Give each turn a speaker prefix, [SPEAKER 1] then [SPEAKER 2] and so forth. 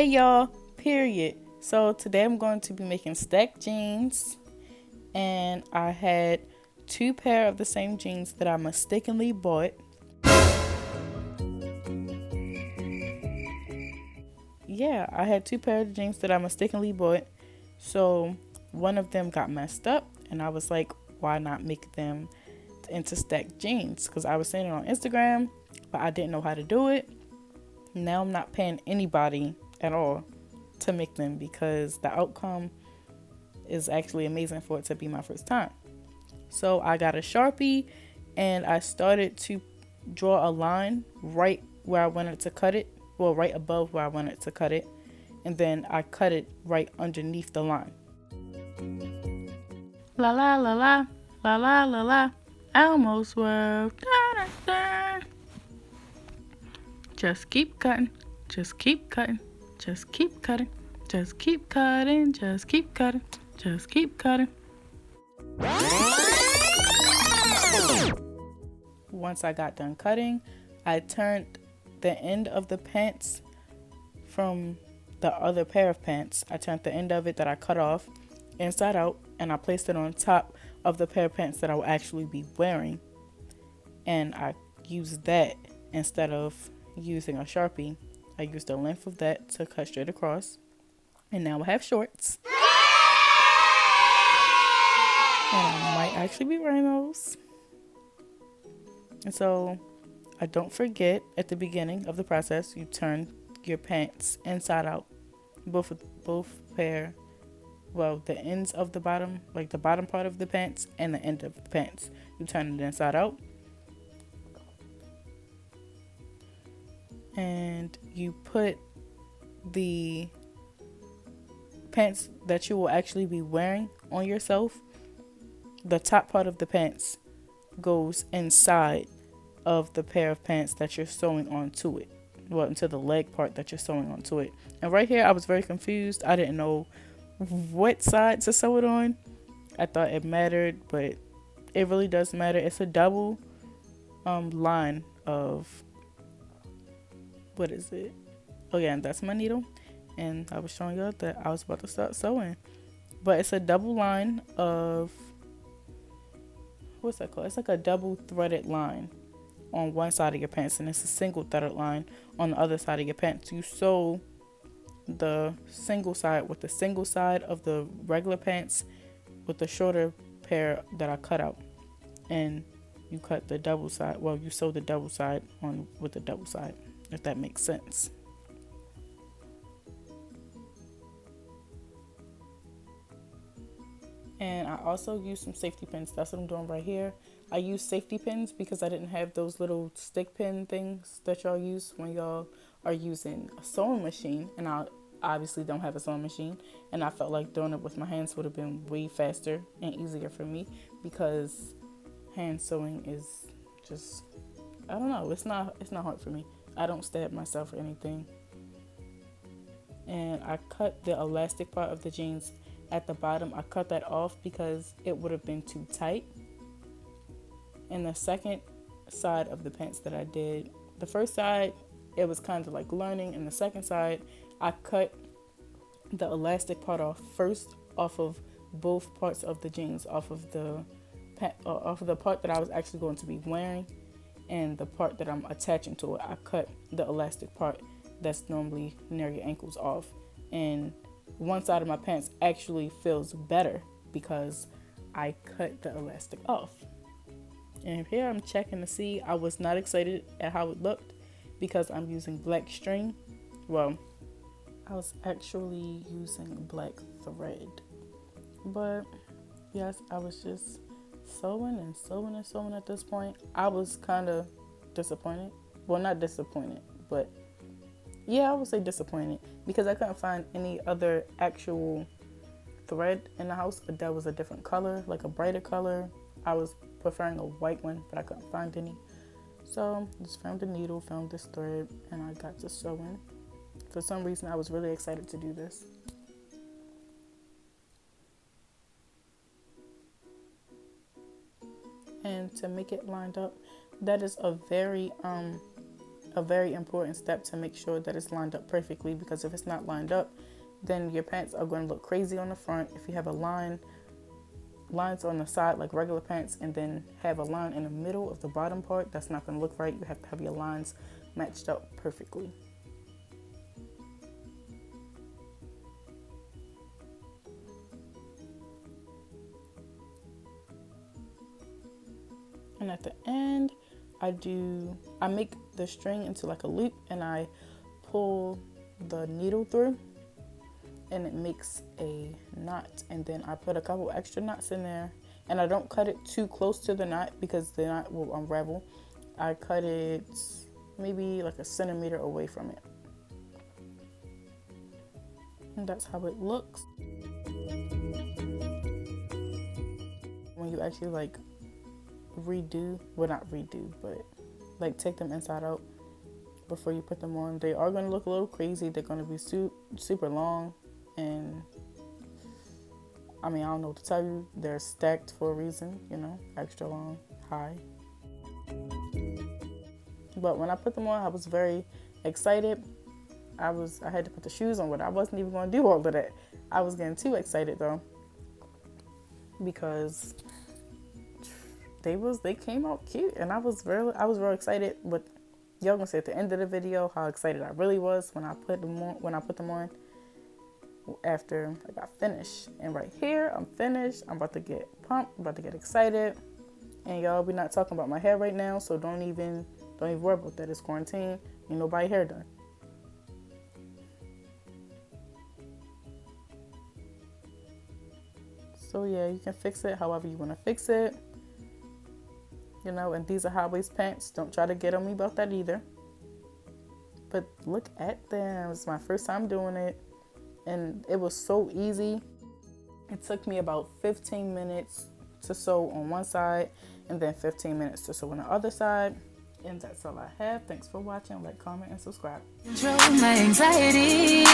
[SPEAKER 1] Hey y'all, period. So today I'm going to be making stacked jeans, and I had two pair of the same jeans that I mistakenly bought. Yeah, I had two pair of jeans that I mistakenly bought. So one of them got messed up, and I was like, why not make them into stacked jeans? Because I was seeing it on Instagram, but I didn't know how to do it. Now I'm not paying anybody at all to make them because the outcome is actually amazing for it to be my first time. So I got a Sharpie and I started to draw a line right where I wanted to cut it. Well, right above where I wanted to cut it. And then I cut it right underneath the line. La la la la, la la la la, Elmo's World. Da, da, da. Just keep cutting, just keep cutting, just keep cutting, just keep cutting, just keep cutting, just keep cutting. Once I got done cutting, I turned the end of the pants from the other pair of pants. I turned the end of it that I cut off inside out, and I placed it on top of the pair of pants that I will actually be wearing. And I used that instead of using a Sharpie. I used the length of that to cut straight across. And now I have shorts. And I might actually be wearing those. And so I don't forget, at the beginning of the process, you turn your pants inside out. Both pair, well, the ends of the bottom, like the bottom part of the pants and the end of the pants. You turn it inside out. And you put the pants that you will actually be wearing on yourself. The top part of the pants goes inside of the pair of pants that you're sewing onto it. Well, into the leg part that you're sewing onto it. And right here, I was very confused. I didn't know what side to sew it on. I thought it mattered, but it really does matter. It's a double line of, what is it? Oh yeah, and that's my needle. And I was showing you that I was about to start sewing. But it's a double line of, what's that called? It's like a double threaded line on one side of your pants, and it's a single threaded line on the other side of your pants. You sew the single side with the single side of the regular pants with the shorter pair that I cut out, and you cut the double side. Well, you sew the double side on with the double side, if that makes sense. And I also use some safety pins. That's what I'm doing right here. I use safety pins because I didn't have those little stick pin things that y'all use when y'all are using a sewing machine. And I obviously don't have a sewing machine. And I felt like doing it with my hands would have been way faster and easier for me, because hand sewing is just, I don't know, it's not hard for me. I don't stab myself or anything. And I cut the elastic part of the jeans at the bottom. I cut that off because it would have been too tight. And the second side of the pants that I did, the first side, it was kind of like learning, and the second side, I cut the elastic part off first, off of both parts of the jeans, off of the part that I was actually going to be wearing, and the part that I'm attaching to it. I cut the elastic part that's normally near your ankles off, and one side of my pants actually feels better because I cut the elastic off. And here I'm checking to see. I was not excited at how it looked because I'm using black string. Well, I was actually using black thread. But yes, I was just sewing and sewing and sewing at this point. I was kind of disappointed. Well, not disappointed, but yeah, I would say disappointed because I couldn't find any other actual thread in the house that was a different color, like a brighter color. I was preferring a white one, but I couldn't find any. So just found a needle, found this thread, and I got to sewing. For some reason, I was really excited to do this. And to make it lined up, that is a very a very important step to make sure that it's lined up perfectly, because if it's not lined up, then your pants are going to look crazy on the front. If you have a lines on the side like regular pants and then have a line in the middle of the bottom part, that's not going to look right. You have to have your lines matched up perfectly. And at the end, I make the string into like a loop, and I pull the needle through, and it makes a knot. And then I put a couple extra knots in there, and I don't cut it too close to the knot because the knot will unravel. I cut it maybe like a centimeter away from it. And that's how it looks. When you actually like not redo, but like take them inside out before you put them on, they are going to look a little crazy. They're going to be super long, and I mean, I don't know what to tell you. They're stacked for a reason, you know, extra long, high. But when I put them on, I was very excited. I had to put the shoes on, but I wasn't even going to do all of that. I was getting too excited though, because they came out cute, and I was real excited. But y'all gonna see at the end of the video how excited I really was when I put them on after I got finished. And right here, I'm finished. I'm about to get pumped. I'm about to get excited. And y'all, we're not talking about my hair right now, so don't even worry about that. It's quarantine. Ain't nobody hair done. So yeah, you can fix it however you want to fix it. You know, and these are high-waist pants. Don't try to get on me about that either. But look at them. It's my first time doing it, and it was so easy. It took me about 15 minutes to sew on one side, and then 15 minutes to sew on the other side. And that's all I have. Thanks for watching. Like, comment, and subscribe. Control my anxiety.